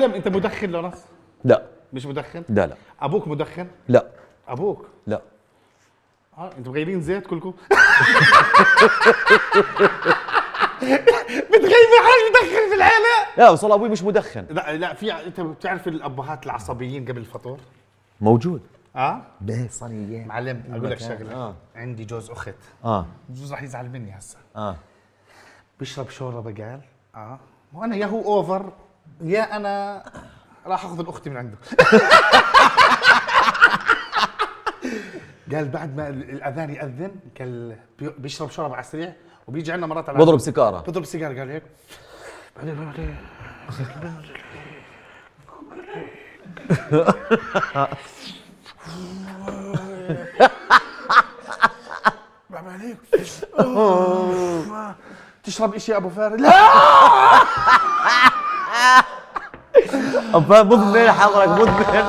معلم انت مدخن لونس؟ لا. مش مدخن؟ لا لا. ابوك مدخن؟ لا. ابوك؟ لا. انتوا مغيرين زيت كلكم؟ بتغيبوا حاجه مدخن في العيله؟ لا وصل ابوي مش مدخن. لا في انت بتعرف الابهات العصبيين قبل الفطور؟ موجود. به صينيه معلم اقول لك شغله. عندي جوز اخت جوز راح يزعل مني هسه. بيشرب شوربه قال وانا يا هو اوفر يا انا راح اخذ الاختي من عنده. قال بعد ما الاذان ياذن قال بيشرب شوربه على السريع وبيجي عندنا مرات على بضرب سيجاره. بضرب سيجاره قال هيك بعمل عليك تشرب اشي يا ابو فارس؟ لا ابا مدمن حضرك مدمن.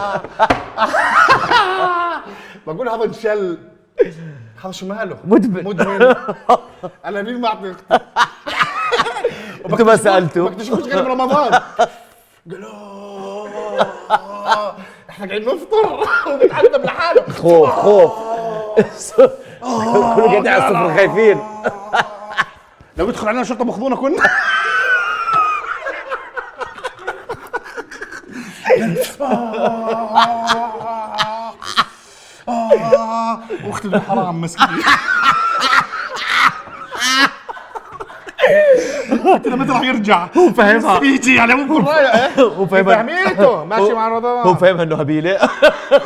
بقول هذا انشل هذا شو ماله؟ مدمن. انا مين ما اعطي اختي؟ انت ما سالته؟ بكتشفوش غير برمضان. قال احنا قاعدين نفطر وبيتعذب لحاله. خوف كله قاعد على الصفر خايفين. لو يدخل علينا شرطه مخضونه كنا. واختي الحرام مسكين. قلت له متى راح يرجع؟ هو فاهمها. يجي على ابو رايه. هو فاهمها. فهميته ماشي مع رمضان. هو فاهمها انه هبيله.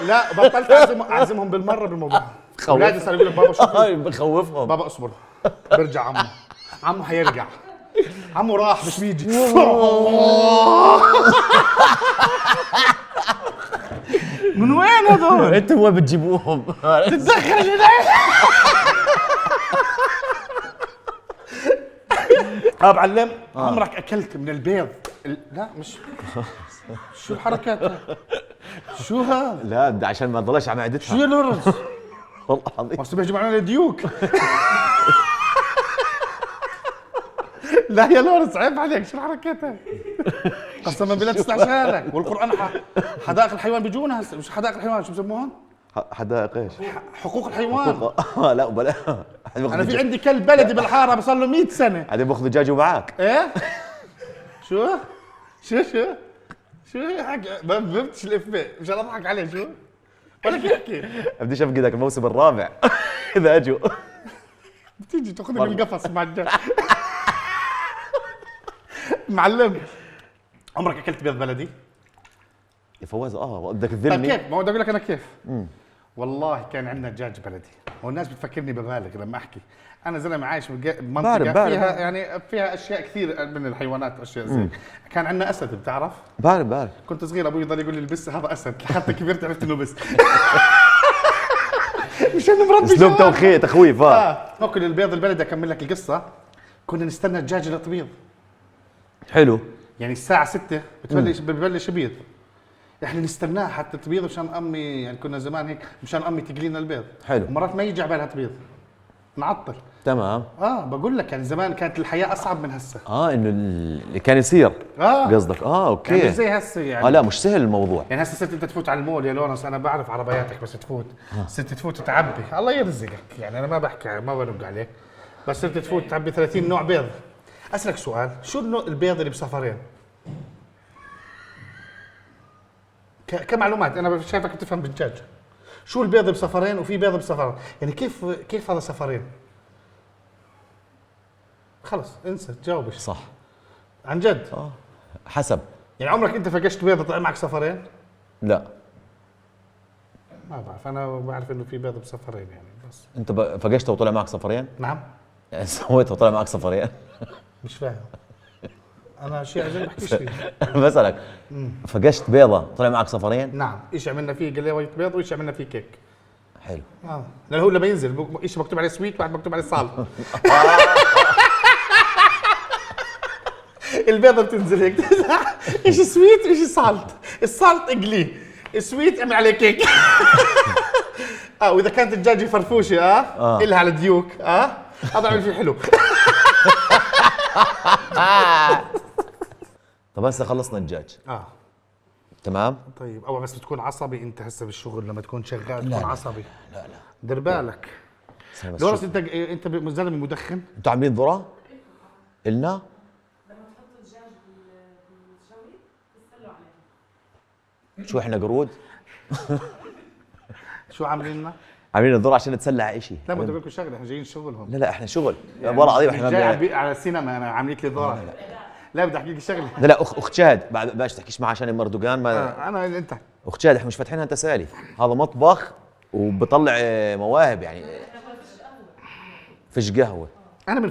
لا بطلت اعزمهم بالمره بالموضوع. اولادي صاروا يقولوا بابا شوف بخوفهم. بابا اصبر برجع عمو حيرجع. عمو راح مش بيجي. من وين هذول؟ انتوا وين بتجيبوهم؟ تتدخل معلم عمرك اكلت من البيض لا مش شو الحركات شو هذا؟ لا ده عشان ما تضلش على معدتها. شو يا لورنس؟ والله العظيم بس بيجوا معنا ديوك. لا يا لورنس عيب عليك شو الحركات هاي؟ قسما بالله تسمعش لك والقران حدائق الحيوان بيجونا هسه مش حدائق الحيوان شو بسموها؟ حدائق ايش؟ حقوق الحيوان. لا بلا انا في عندي كلب بلدي بالحاره بصار له 100 سنه. هذا باخذ دجاج ومعك. ايه؟ شو حكي ما فهمتش الافيه مش اضحك عليه شو؟ ولا يحكي بديش افقدك الموسم الرابع. اذا اجوا بتيجي تاخذني بالقفص مع الدجاج. معلم عمرك اكلت بيض بلدي؟ يا فواز بدك طيب تذلني. كيف؟ ما هو بدي اقول لك انا كيف؟ والله كان عندنا دجاج بلدي والناس بتفكرني ببالغ لما احكي. انا زلمه عايش بمنطقه فيها يعني فيها اشياء كثير من الحيوانات واشياء زي كان عندنا اسد بتعرف؟ بعرف كنت صغير ابوي يضل يقول لي البس هذا اسد لحتى كبرت عرفت انه بس. مش انه مربي اسلوب تخويف. ناكل البيض البلدي. اكمل لك القصه. كنا نستنى الدجاج لتبيض. حلو. يعني الساعه 6 ببلش يبيض. احنا نستناه حتى تبيض مشان امي يعني كنا زمان هيك مشان امي تقلي لنا البيض. حلو. ومرات ما يجي عبالها تبيض نعطل. تمام. بقول لك يعني زمان كانت الحياه اصعب من هسه. انه اللي كان يصير قصدك. اوكي يعني مش زي هسه يعني. لا مش سهل الموضوع. يعني هسه صرت انت تفوت على المول يا لورنس انا بعرف عربياتك بس تفوت صرت تفوت تعبي الله يرزقك يعني انا ما بحكي ما بنق عليك بس صرت تفوت تعبي 30 نوع بيض. اسالك سؤال شو النوع البيض اللي بصفرين؟ كمعلومات انا شايفك بتفهم بالدجاج. شو البيض بصفرين وفي بيض بصفرين يعني كيف هذا صفرين؟ خلص انسى تجاوبش. صح عن جد. حسب. يعني عمرك انت فقشت بيض طلع معك صفرين؟ لا ما بعرف انا بعرف انه في بيض بصفرين يعني بس. انت فقشته وطلع معك صفرين؟ نعم. يعني سويته وطلع معك صفرين؟ مش فاهم. انا شيء عشان بحكيش فيه. بسألك فقشت بيضة طلع معك صفرين؟ نعم. ايش عملنا فيه قليوية بيض وايش عملنا فيه كيك. حلو. لانه هو لما ينزل ايش مكتوب عليه سويت وبعد مكتوب عليه صالت. البيضة بتنزل هيك. ايش سويت وايش صالت. الصالت اقليه السويت اعمل عليه كيك. واذا كانت الدجاجة فرفوشة إلها على ديوك هذا عمل فيه حلو. طب هسه خلصنا الدجاج. تمام. طيب اول بس بتكون عصبي انت هسه بالشغل لما تكون شغال لا تكون عصبي؟ لا دير بالك. بس دورس انت زلمه مدخن؟ انتوا عاملين ذره؟ النا لما تحطوا الدجاج بالشوي تسألوا عليه. شو احنا قرود؟ شو عاملين لنا؟ عاملين الذره عشان نتسلى على شيء. لا بدي اقول لكم شغله، احنا جايين شغل هون. لا لا احنا شغل والله العظيم مش احنا جاي على السينما انا عملت لي ذره. لا بدي احكي لك شغله. لا لا اخت شهد باش تحكيش معها عشان مردوقان ما انا انت اخت شهد احنا مش فاتحينها تسالي، هذا مطبخ وبطلع مواهب يعني. فيش قهوه انا من